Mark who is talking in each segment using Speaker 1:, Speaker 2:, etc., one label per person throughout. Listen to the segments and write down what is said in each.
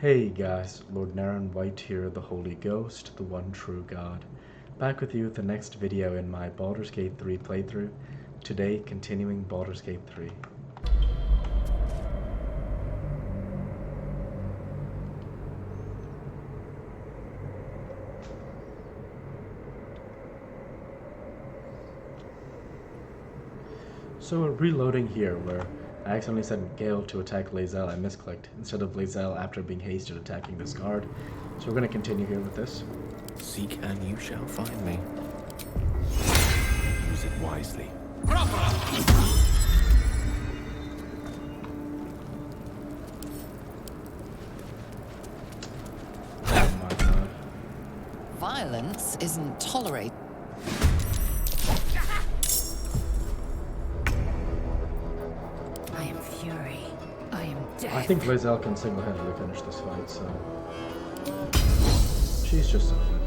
Speaker 1: Hey guys, Lord Naren White here, the Holy Ghost, the one true God. Back with you with the next video in my Baldur's Gate 3 playthrough. Today, continuing Baldur's Gate 3. So we're reloading here, where I accidentally set Gale to attack Lae'zel. I misclicked, instead of Lae'zel after being hasted attacking this guard. So we're going to continue here with this.
Speaker 2: Seek and you shall find me. Use it wisely.
Speaker 1: Oh my god.
Speaker 3: Violence isn't tolerated. I am fury. I am death.
Speaker 1: I think Lae'zel can single-handedly finish this fight, so... She's just so good.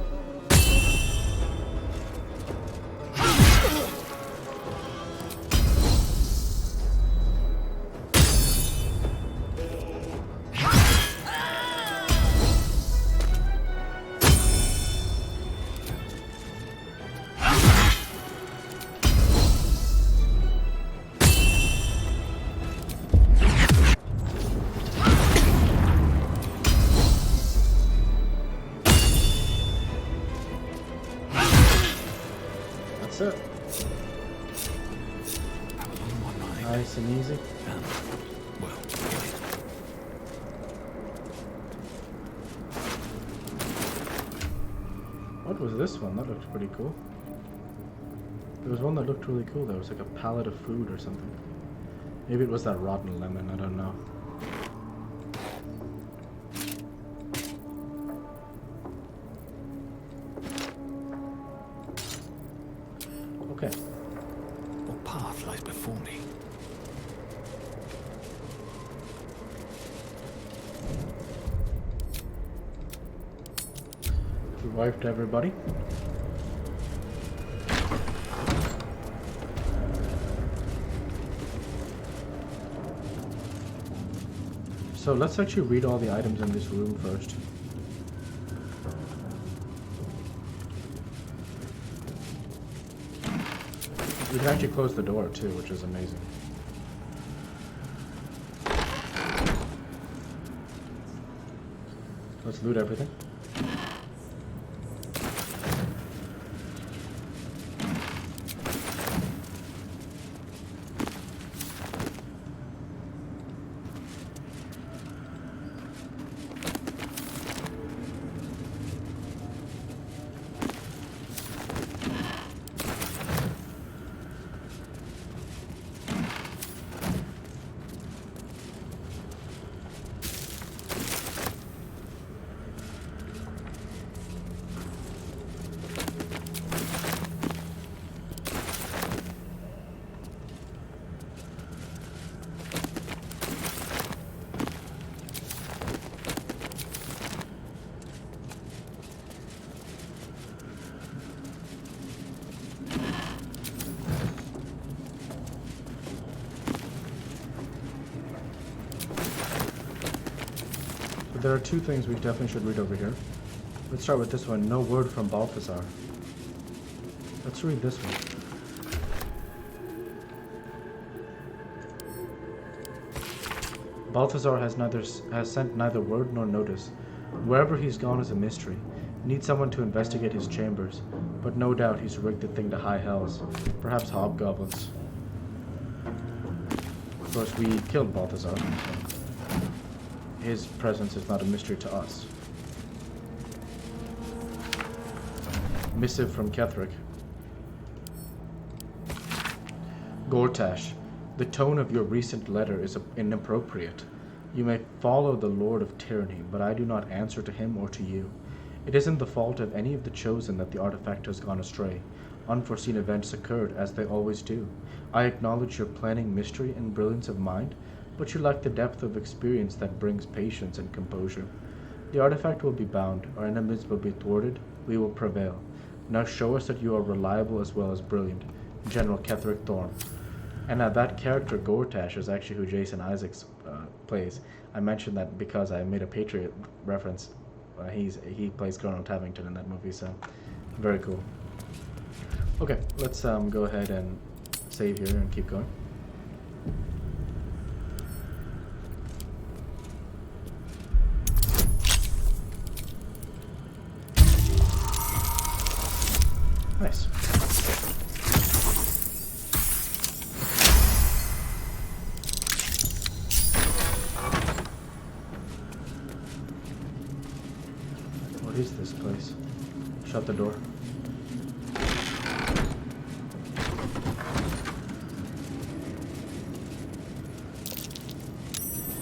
Speaker 1: That's it. Nice and easy.
Speaker 2: Well,
Speaker 1: What was this one? That looked pretty cool. There was one that looked really cool. There was like a pallet of food or something. Maybe it was that rotten lemon. I don't know. Okay.
Speaker 2: what path lies before me?
Speaker 1: We wiped everybody. So let's actually read all the items in this room first. We can actually close the door too, which is amazing. Let's loot everything. But there are two things we definitely should read over here. Let's start with this one. No word from Balthazar. Let's read this one. Balthazar has sent neither word nor notice. Wherever he's gone is a mystery. Need someone to investigate his chambers, but no doubt he's rigged the thing to high hells. Perhaps hobgoblins. Of course, we killed Balthazar, so his presence is not a mystery to us. Missive from Ketheric. Gortash, the tone of your recent letter is inappropriate. You may follow the Lord of Tyranny, but I do not answer to him or to you. It isn't the fault of any of the Chosen that the artifact has gone astray. Unforeseen events occurred, as they always do. I acknowledge your planning mystery and brilliance of mind, but you lack the depth of experience that brings patience and composure. The artifact will be bound, our enemies will be thwarted, we will prevail. Now show us that you are reliable as well as brilliant. General Ketheric Thorn. And that character Gortash is actually who Jason Isaacs plays. I mentioned that because I made a Patriot reference. He plays Colonel Tavington in that movie, so very cool. Okay, let's go ahead and save here and keep going. Nice. What is this place? Shut the door.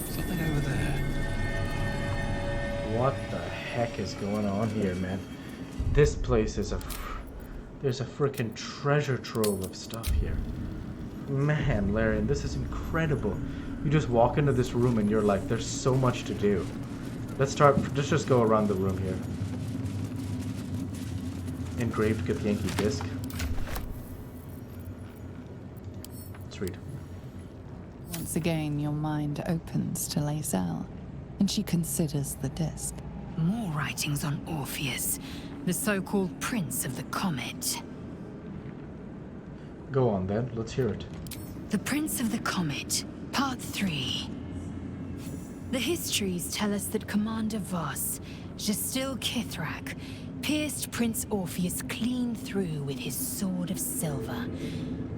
Speaker 2: Something over there.
Speaker 1: What the heck is going on here, man? This place is there's a freaking treasure trove of stuff here. Man, Larian, this is incredible. You just walk into this room and you're like, there's so much to do. Let's just go around the room here. Engraved Githyanki disc. Let's read.
Speaker 4: Once again, your mind opens to Lae'zel, and she considers the disc.
Speaker 3: More writings on Orpheus, the so-called Prince of the Comet.
Speaker 1: Go on then, let's hear it.
Speaker 3: The Prince of the Comet, Part 3. The histories tell us that Commander Voss, Gestil Kithrak, pierced Prince Orpheus clean through with his sword of silver,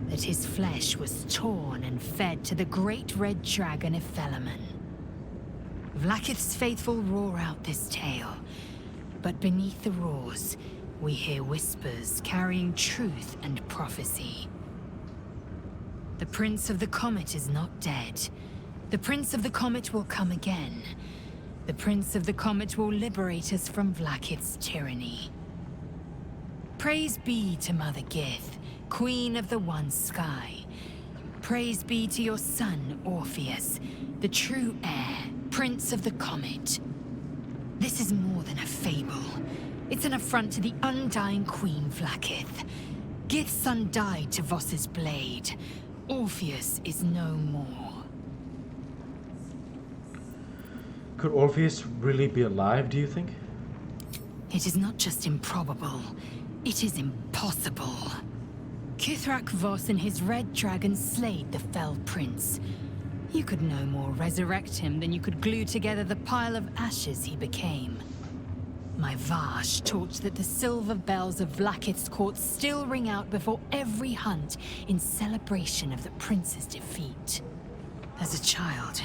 Speaker 3: that his flesh was torn and fed to the great red dragon Ephelemon. Vlaakith's faithful roar out this tale, but beneath the roars, we hear whispers carrying truth and prophecy. The Prince of the Comet is not dead. The Prince of the Comet will come again. The Prince of the Comet will liberate us from Vlaakith's tyranny. Praise be to Mother Gith, Queen of the One Sky. Praise be to your son, Orpheus, the true heir, Prince of the Comet. This is more than a fable. It's an affront to the undying Queen Vlaakith. Gith's son died to Voss's blade. Orpheus is no more.
Speaker 1: Could Orpheus really be alive, do you think?
Speaker 3: It is not just improbable, it is impossible. Kithrak Voss and his red dragon slayed the fell prince. You could no more resurrect him than you could glue together the pile of ashes he became. My Vash taught that the silver bells of Vlaakith's court still ring out before every hunt in celebration of the prince's defeat. As a child,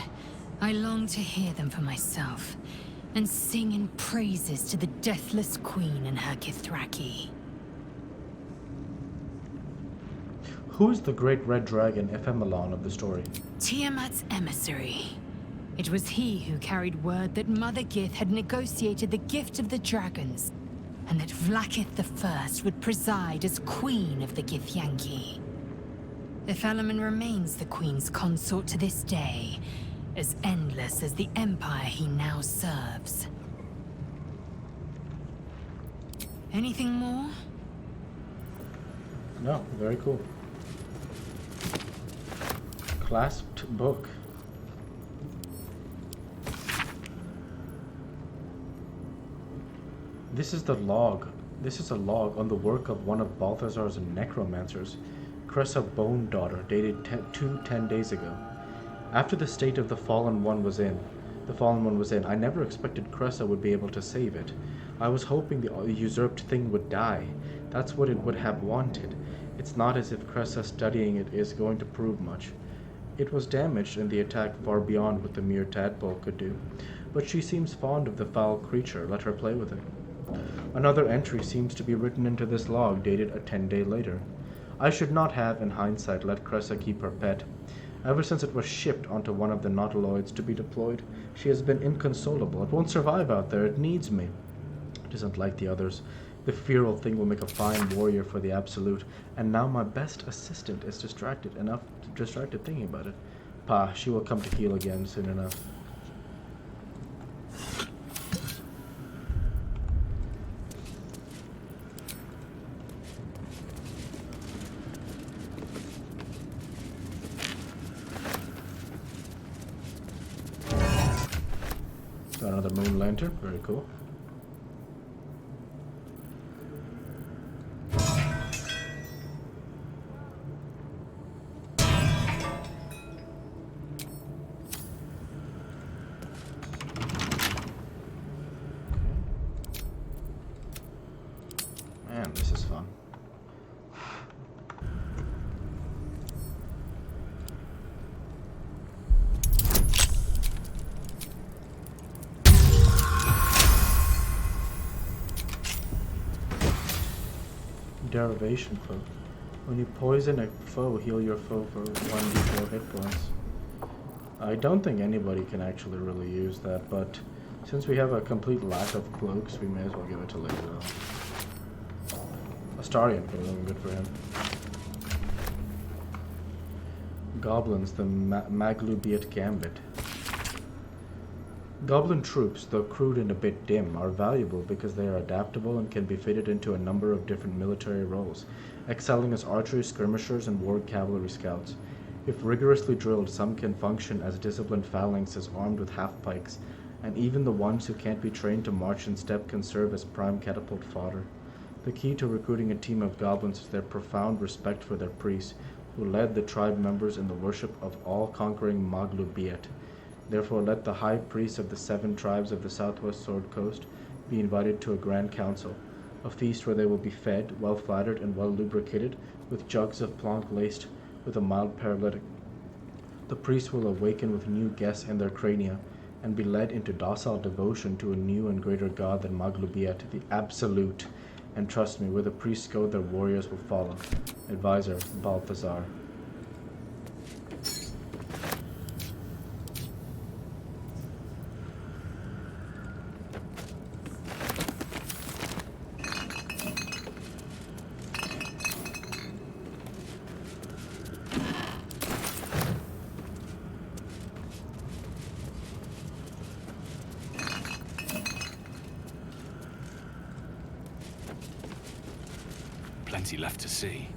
Speaker 3: I longed to hear them for myself, and sing in praises to the deathless queen and her Kithraki.
Speaker 1: Who is the great red dragon Ephemelon of the story?
Speaker 3: Tiamat's emissary. It was he who carried word that Mother Gith had negotiated the gift of the dragons, and that Vlaakith I would preside as Queen of the Githyanki. Ephelemon remains the Queen's consort to this day, as endless as the empire he now serves. Anything more?
Speaker 1: No, very cool. Clasped book. This is the log. This is a log on the work of one of Balthazar's necromancers, Cressa Bone Daughter, dated 10 days ago. After the state of the fallen one was in, I never expected Cressa would be able to save it. I was hoping the usurped thing would die. That's what it would have wanted. It's not as if Cressa studying it is going to prove much. It was damaged in the attack far beyond what the mere tadpole could do, but she seems fond of the foul creature. Let her play with it. Another entry seems to be written into this log, dated a 10-day later. I should not have, in hindsight, let Cressa keep her pet. Ever since it was shipped onto one of the nautiloids to be deployed, she has been inconsolable. It won't survive out there. It needs me. It isn't like the others. The feral thing will make a fine warrior for the Absolute, and now my best assistant is distracted thinking about it. Pah, she will come to heel again soon enough. Another moon lantern, very cool. Man, this is fun. Derivation foe. When you poison a foe, heal your foe for 1d4 hit points. I don't think anybody can actually really use that, but since we have a complete lack of cloaks, we may as well give it to Lae'zel. Astarion could have been good for him. Goblins, the Maglubiat Gambit. Goblin troops, though crude and a bit dim, are valuable because they are adaptable and can be fitted into a number of different military roles, excelling as archery skirmishers and war cavalry scouts. If rigorously drilled, some can function as disciplined phalanxes armed with half-pikes, and even the ones who can't be trained to march in step can serve as prime catapult fodder. The key to recruiting a team of goblins is their profound respect for their priest, who led the tribe members in the worship of all-conquering Maglubiat. Therefore let the high priests of the 7 tribes of the southwest Sword Coast be invited to a grand council, a feast where they will be fed, well flattered, and well lubricated, with jugs of plonk laced with a mild paralytic. The priests will awaken with new guests in their crania, and be led into docile devotion to a new and greater god than Maglubiat, the Absolute. And trust me, where the priests go, their warriors will follow. Advisor, Balthazar.
Speaker 2: Plenty left to see.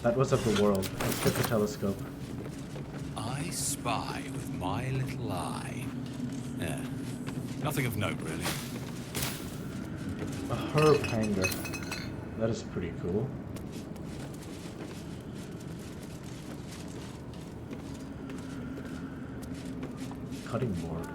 Speaker 1: That was of the world. Let's get the telescope.
Speaker 2: I spy with my little eye. Yeah. Nothing of note, really.
Speaker 1: A herb hanger. That is pretty cool. Cutting board.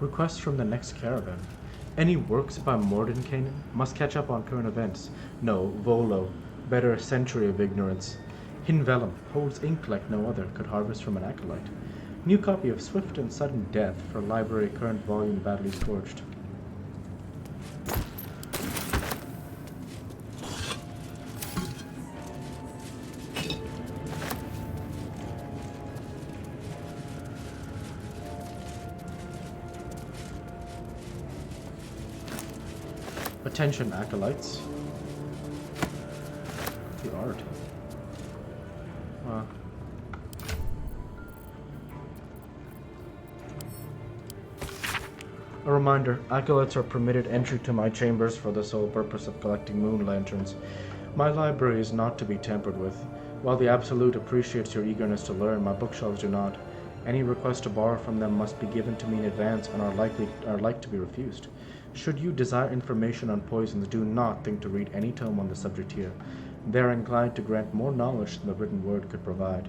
Speaker 1: Request from the next caravan. Any works by Mordenkainen? Must catch up on current events. No, Volo. Better a century of ignorance. Hidden Vellum. Holds ink like no other. Could harvest from an acolyte. New copy of Swift and Sudden Death for library current volume badly scorched. Attention, acolytes. The art. A reminder, acolytes are permitted entry to my chambers for the sole purpose of collecting moon lanterns. My library is not to be tampered with. While the Absolute appreciates your eagerness to learn, my bookshelves do not. Any request to borrow from them must be given to me in advance and are like to be refused. Should you desire information on poisons, do not think to read any tome on the subject here. They are inclined to grant more knowledge than the written word could provide.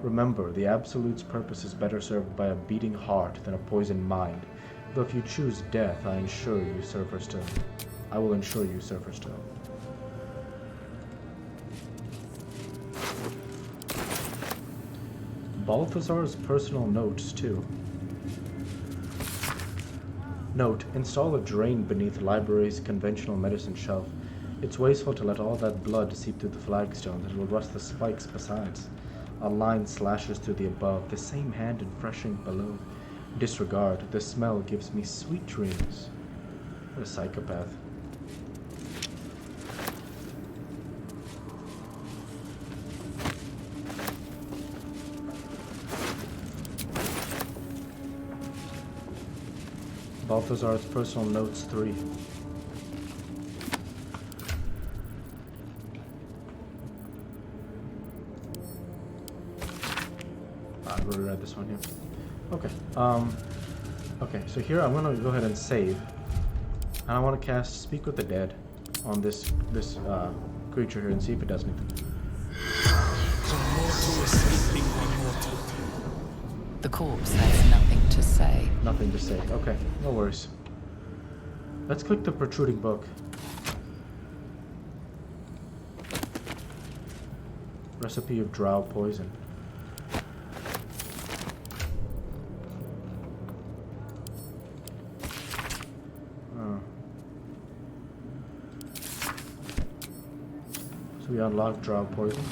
Speaker 1: Remember, the Absolute's purpose is better served by a beating heart than a poisoned mind. Though if you choose death, I will ensure you serve her still. Balthazar's personal notes, too. Note, install a drain beneath library's conventional medicine shelf. It's wasteful to let all that blood seep through the flagstones. It will rust the spikes besides. A line slashes through the above, the same hand and freshing below. Disregard, the smell gives me sweet dreams. What a psychopath. Balthazar's Personal Notes 3. I've already read this one here. Okay. Okay, so here I'm gonna go ahead and save. And I want to cast Speak with the Dead on this creature here and see if it does anything.
Speaker 4: The corpse has nothing to say.
Speaker 1: Nothing to say. Okay, no worries. Let's click the protruding book. Recipe of drow poison. So we unlock drow poison.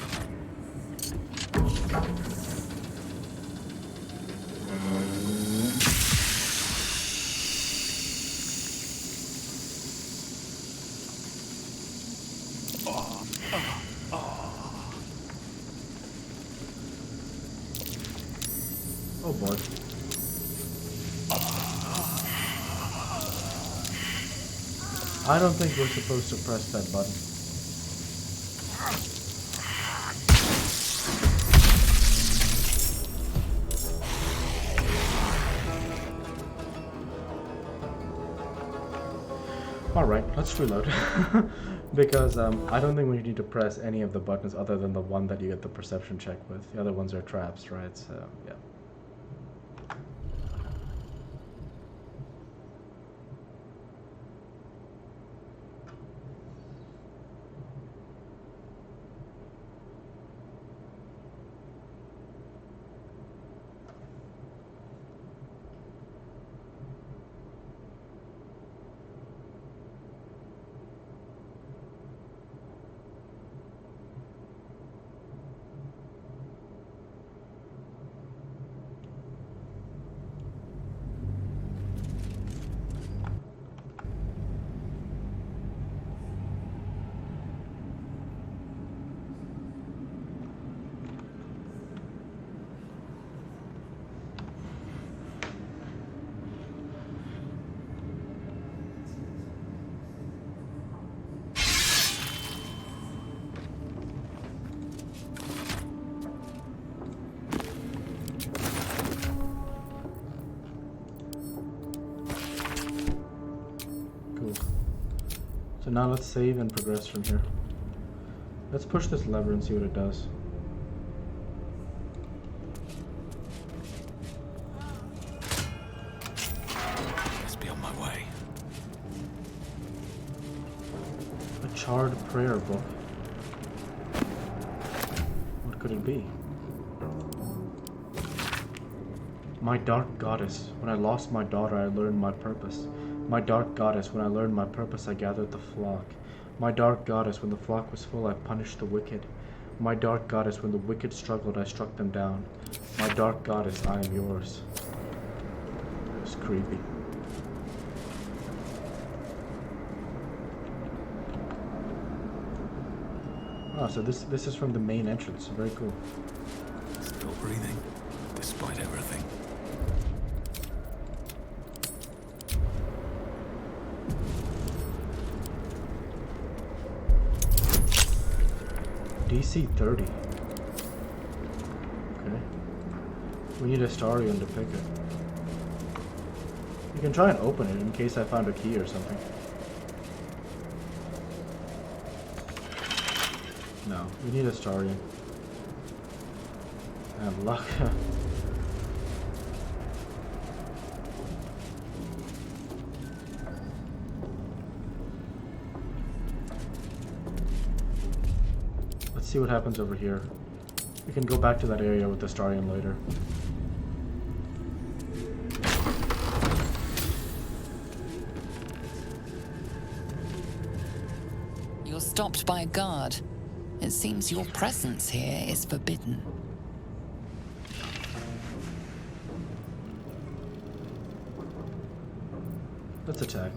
Speaker 1: Oh boy. I don't think we're supposed to press that button. Alright, let's reload. Because I don't think we need to press any of the buttons other than the one that you get the perception check with. The other ones are traps, right? So, yeah. So now let's save and progress from here. Let's push this lever and see what it does.
Speaker 2: Let's be on my way.
Speaker 1: A charred prayer book. What could it be? My dark goddess, when I lost my daughter, I learned my purpose. My dark goddess, when I learned my purpose, I gathered the flock. My dark goddess, when the flock was full, I punished the wicked. My dark goddess, when the wicked struggled, I struck them down. My dark goddess, I am yours. It's creepy. Ah, so this is from the main entrance. Very cool.
Speaker 2: Still breathing, despite everything.
Speaker 1: DC 30. Okay. We need a Starion to pick it. You can try and open it in case I found a key or something. No, we need a Starion. And luck. Let's see what happens over here. We can go back to that area with the Starion later.
Speaker 4: You're stopped by a guard. It seems your presence here is forbidden.
Speaker 1: Let's attack.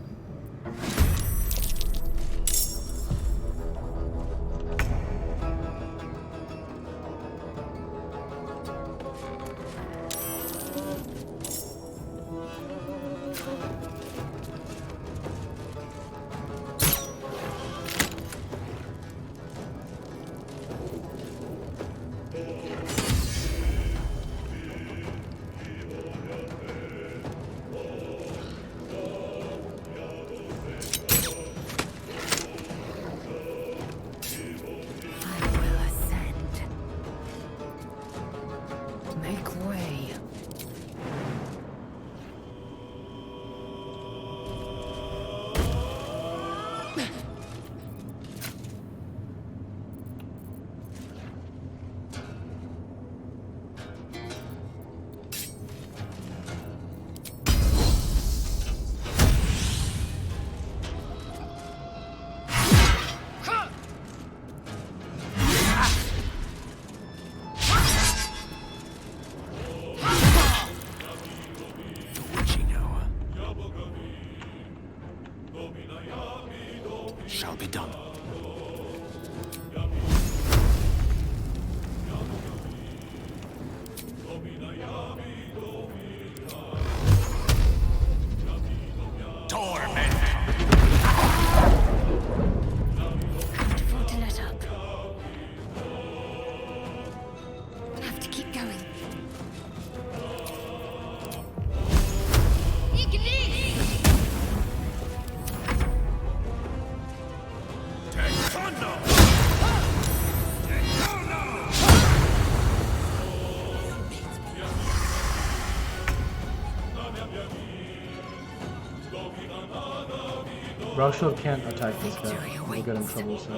Speaker 1: Rockshell can't attack this guy.
Speaker 3: Victory
Speaker 1: We'll get in
Speaker 3: awaits.
Speaker 1: trouble, so.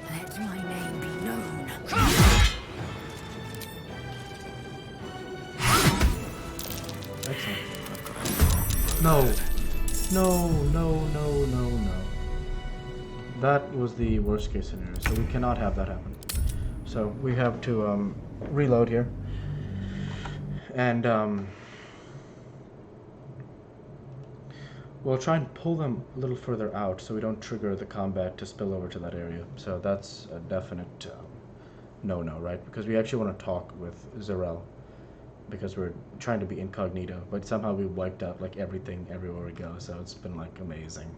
Speaker 3: Let my name be known.
Speaker 1: Excellent. No. No. That was the worst case scenario, so we cannot have that happen. So we have to reload here. And we'll try and pull them a little further out so we don't trigger the combat to spill over to that area. So that's a definite no-no, right? Because we actually want to talk with Zarel. Because we're trying to be incognito, but somehow we wiped out like everything everywhere we go, so it's been like amazing.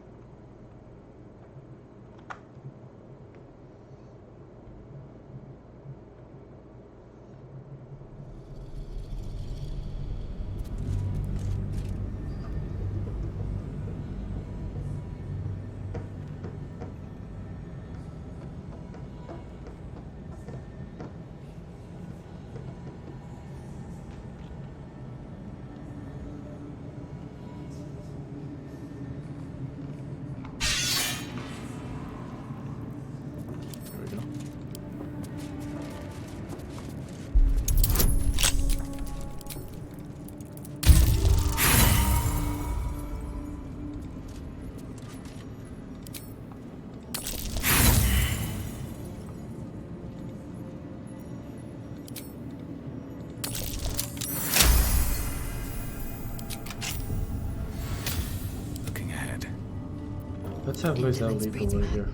Speaker 1: Let's have Lizelle lead the way here.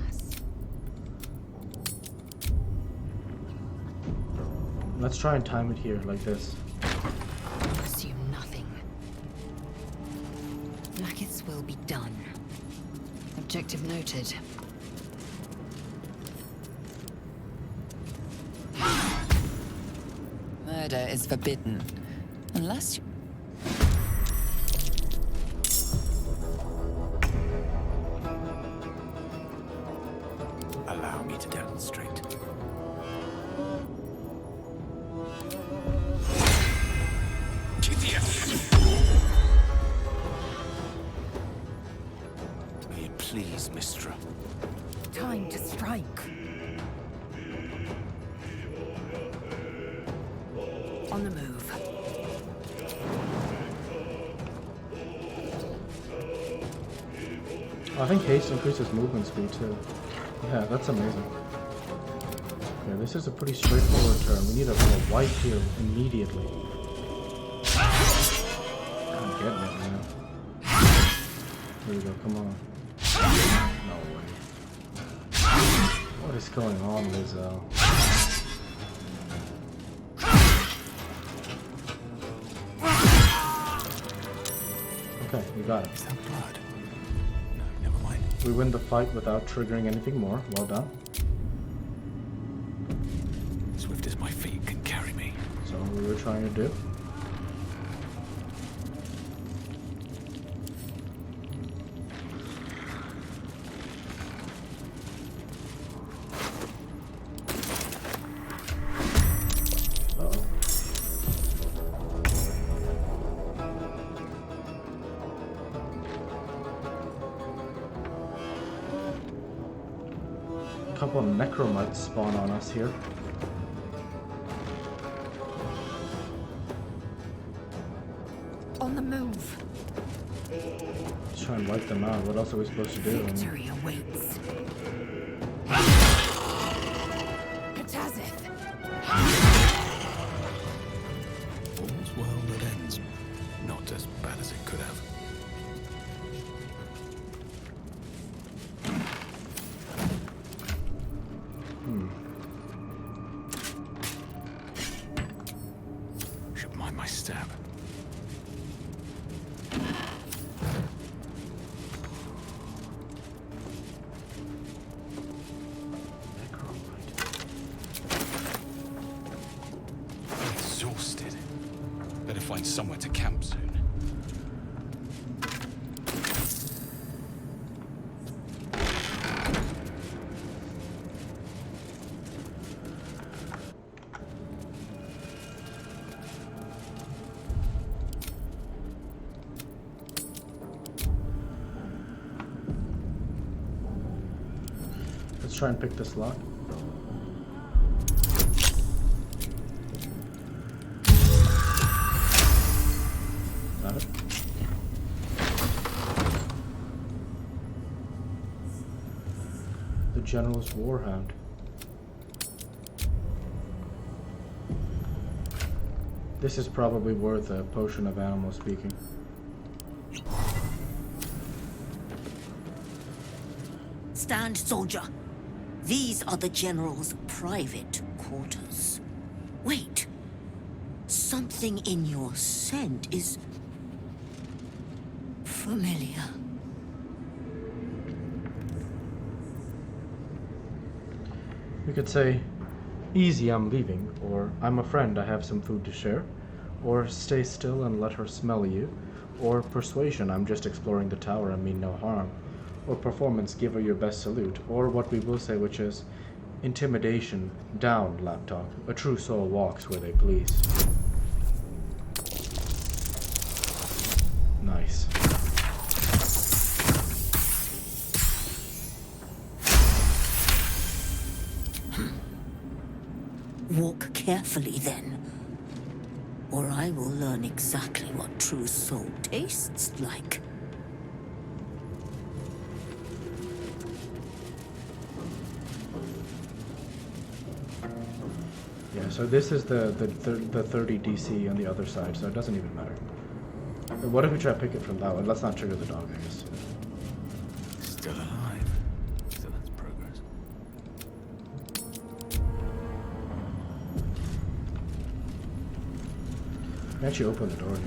Speaker 1: Let's try and time it here, like this.
Speaker 3: Assume nothing. Blackets will be done. Objective noted.
Speaker 4: Murder is forbidden. Unless you...
Speaker 2: Allow me to demonstrate. May it please, Mistra.
Speaker 3: Time to strike. On the move.
Speaker 1: I think haste increases movement speed too. Yeah, that's amazing. Okay, this is a pretty straightforward turn. We need a wipe here immediately. I'm getting it, man. Here we go, come on. No way. What is going on, Lizelle? Okay, we got it.
Speaker 2: Is that blood? No, never mind.
Speaker 1: We win the fight without triggering anything more. Well done.
Speaker 2: Swift as my feet can carry me.
Speaker 1: So what we were trying to do. Uh-oh. A couple of necromites spawn on us here.
Speaker 3: On the move.
Speaker 1: Let's try and wipe them out. What else are we supposed to do?
Speaker 3: Victory awaits. Katazith.
Speaker 2: All's well that ends. Not as bad as it could have. Should mind my step. Exhausted. Better find somewhere to camp soon.
Speaker 1: Let's try and pick this lock. Got it. The General's Warhound. This is probably worth a potion of animal speaking.
Speaker 5: Stand, soldier. These are the General's private quarters. Wait. Something in your scent is familiar.
Speaker 1: We could say, easy, I'm leaving, or I'm a friend, I have some food to share, or stay still and let her smell you, or persuasion, I'm just exploring the tower and mean no harm, or performance, give her your best salute, or what we will say, which is intimidation, down, lapdog, a true soul walks where they please. Nice.
Speaker 5: Walk carefully then, or I will learn exactly what true soul tastes like.
Speaker 1: Yeah, so this is the 30 DC on the other side, so it doesn't even matter. What if we try to pick it from that one? Let's not trigger the dog, I guess.
Speaker 2: Still alive. So that's progress.
Speaker 1: I can actually open the door here.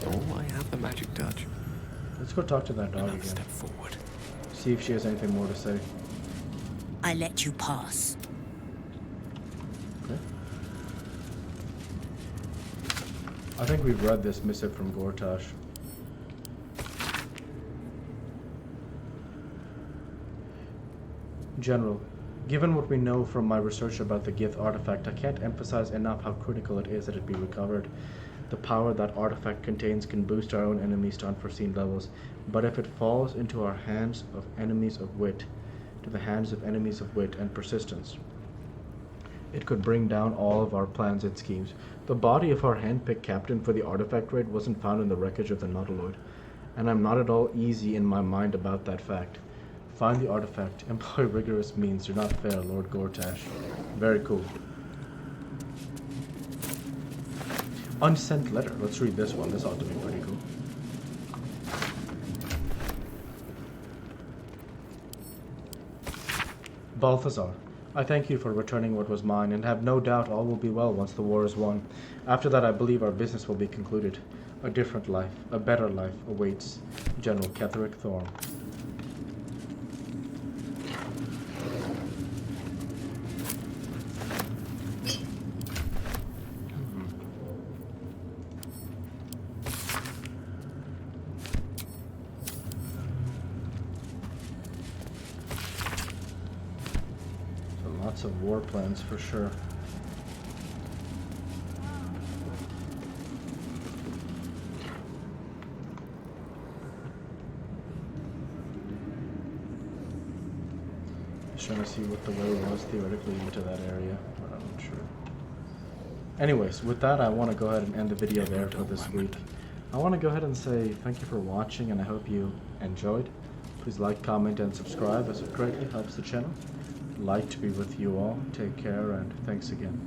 Speaker 6: Oh, I have the magic touch.
Speaker 1: Let's go talk to that dog
Speaker 2: Another
Speaker 1: again.
Speaker 2: step forward.
Speaker 1: See if she has anything more to say.
Speaker 5: I let you pass.
Speaker 1: Okay. I think we've read this missive from Gortash. General, given what we know from my research about the Gith artifact, I can't emphasize enough how critical it is that it be recovered. The power that artifact contains can boost our own enemies to unforeseen levels, but if it falls into our hands of enemies of wit, to the hands of enemies of wit and persistence, it could bring down all of our plans and schemes. The body of our hand-picked captain for the artifact raid wasn't found in the wreckage of the Nautiloid, and I'm not at all easy in my mind about that fact. Find the artifact. Employ rigorous means. Do not fail, Lord Gortash. Very cool. Unsent letter. Let's read this one. This ought to be pretty cool. Balthazar, I thank you for returning what was mine, and have no doubt all will be well once the war is won. After that, I believe our business will be concluded. A different life, a better life, awaits General Ketherick Thorm. Lots of war plans for sure. Just trying to see what the way was theoretically into that area, but I'm not sure. Anyways, with that, I want to go ahead and end the video there for this week. I want to go ahead and say thank you for watching, and I hope you enjoyed. Please like, comment, and subscribe, as it greatly helps the channel. Light to be with you all. Take care, and thanks again.